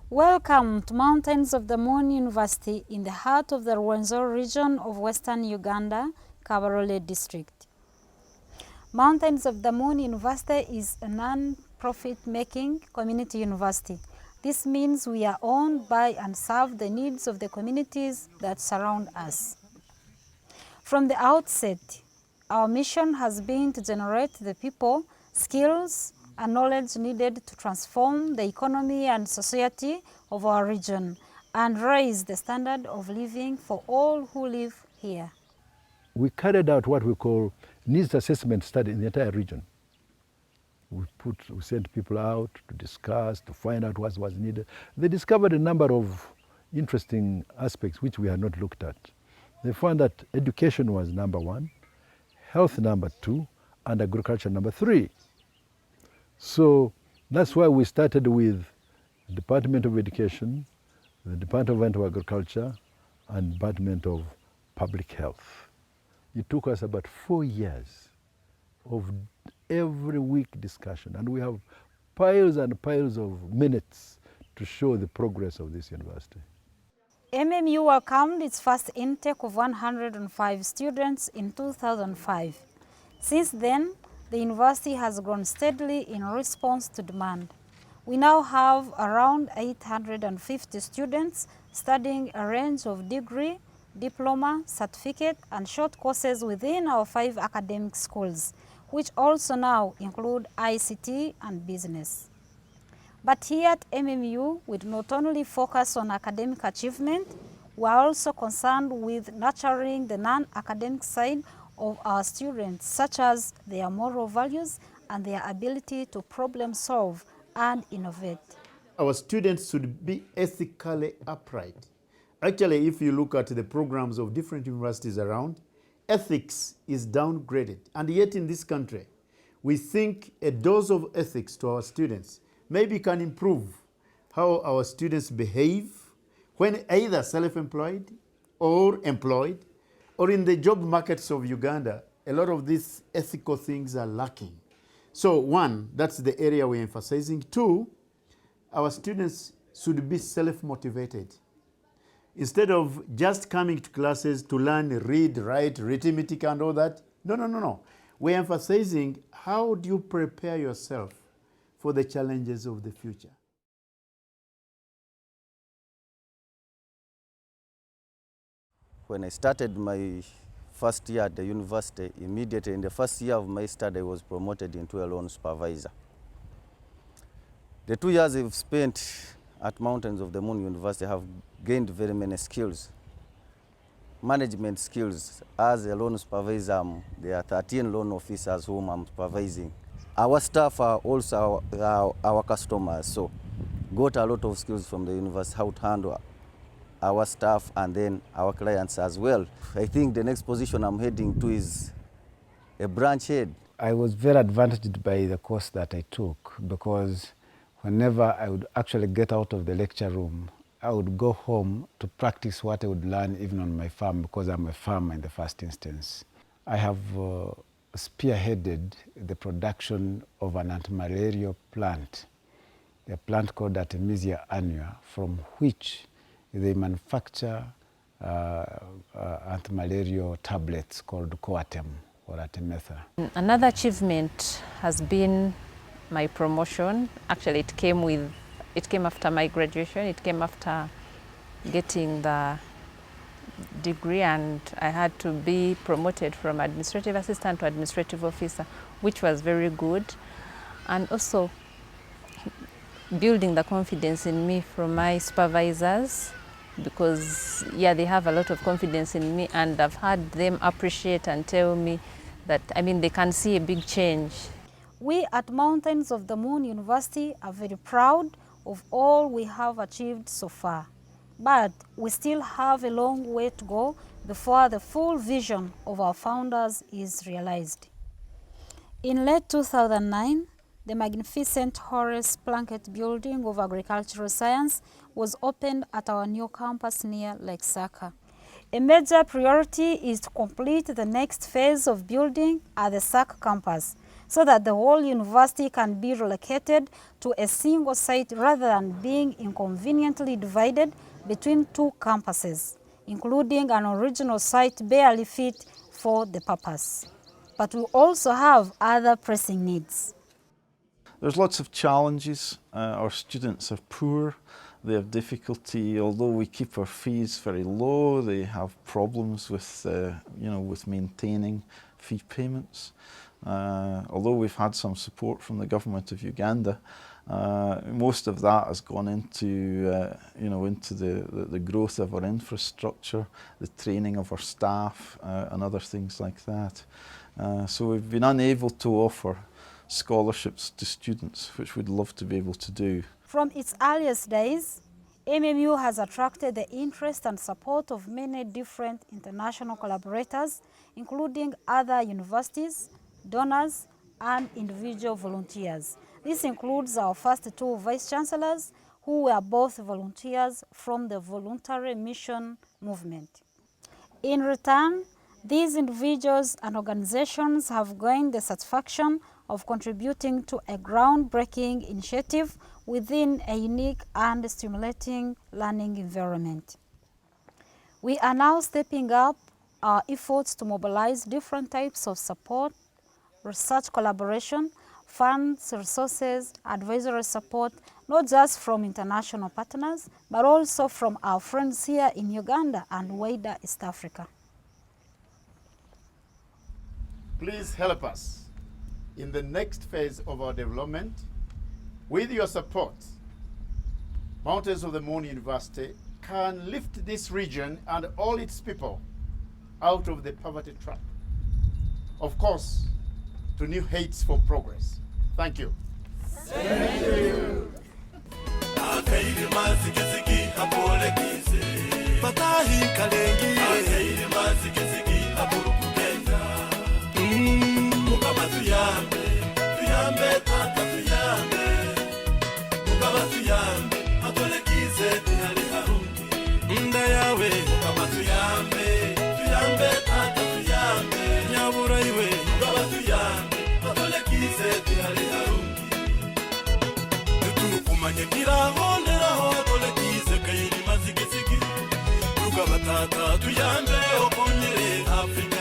Welcome to Mountains of the Moon University in the heart of the Rwenzori region of Western Uganda, Kabarole district. Mountains of the Moon University is a non-profit making community university. This means we are owned by and serve the needs of the communities that surround us. From the outset, our mission has been to generate the people, skills, and knowledge needed to transform the economy and society of our region and raise the standard of living for all who live here. We carried out what we call needs assessment study in the entire region. We sent people out to discuss, to find out what was needed. They discovered a number of interesting aspects which we had not looked at. They found that education was number 1, health number 2, and agriculture number 3. So that's why we started with the Department of Education, the Department of Agriculture, and Department of Public Health. It took us about 4 years of every week discussion, and we have piles and piles of minutes to show the progress of this university. MMU welcomed its first intake of 105 students in 2005. Since then, the university has grown steadily in response to demand. We now have around 850 students studying a range of degree, diploma, certificate, and short courses within our 5 academic schools, which also now include ICT and business. But here at MMU, we do not only focus on academic achievement, we are also concerned with nurturing the non-academic side of our students, such as their moral values and their ability to problem solve and innovate. Our students should be ethically upright. Actually, if you look at the programs of different universities around, ethics is downgraded. And yet in this country, we think a dose of ethics to our students maybe can improve how our students behave when either self-employed or employed, or in the job markets of Uganda. A lot of these ethical things are lacking. So 1, that's the area we're emphasizing. 2, our students should be self-motivated. Instead of just coming to classes to learn, read, write, arithmetic and all that, no. We're emphasizing how do you prepare yourself for the challenges of the future. When I started my first year at the university, immediately in the first year of my study, I was promoted into a loan supervisor. The 2 years I've spent at Mountains of the Moon University have gained very many skills. Management skills. As a loan supervisor, there are 13 loan officers whom I'm supervising. Our staff are also our customers, so got a lot of skills from the university, how to handle our staff and then our clients as well. I think the next position I'm heading to is a branch head. I was very advantaged by the course that I took, because whenever I would actually get out of the lecture room, I would go home to practice what I would learn even on my farm, because I'm a farmer in the first instance. I have spearheaded the production of an antimalarial plant, a plant called Artemisia annua, from which they manufacture antimalarial tablets called Coatem or Artemether. Another achievement has been my promotion. Actually, it came after my graduation. It came after getting the degree, and I had to be promoted from administrative assistant to administrative officer, which was very good. And also building the confidence in me from my supervisors, because they have a lot of confidence in me, and I've had them appreciate and tell me that, they can see a big change. We at Mountains of the Moon University are very proud of all we have achieved so far. But we still have a long way to go before the full vision of our founders is realized. In late 2009, the magnificent Horace Plunkett Building of Agricultural Science was opened at our new campus near Lake Saka. A major priority is to complete the next phase of building at the SAC campus, so that the whole university can be relocated to a single site rather than being inconveniently divided between two campuses, including an original site barely fit for the purpose. But we also have other pressing needs. There's lots of challenges. Our students are poor. They have difficulty, although we keep our fees very low, they have problems with, with maintaining fee payments. Although we've had some support from the government of Uganda, most of that has gone into, into the growth of our infrastructure, the training of our staff, and other things like that. So we've been unable to offer scholarships to students, which we'd love to be able to do. From its earliest days, MMU has attracted the interest and support of many different international collaborators, including other universities, donors, and individual volunteers. This includes our first two vice-chancellors, who were both volunteers from the voluntary mission movement. In return, these individuals and organizations have gained the satisfaction of contributing to a groundbreaking initiative within a unique and stimulating learning environment. We are now stepping up our efforts to mobilize different types of support, research collaboration, funds, resources, advisory support, not just from international partners, but also from our friends here in Uganda and wider East Africa. Please help us in the next phase of our development. With your support, Mountains of the Moon University can lift this region and all its people out of the poverty trap. Of course, to new heights for progress. Thank you. Thank you. Tuyambe okonyere Afrika.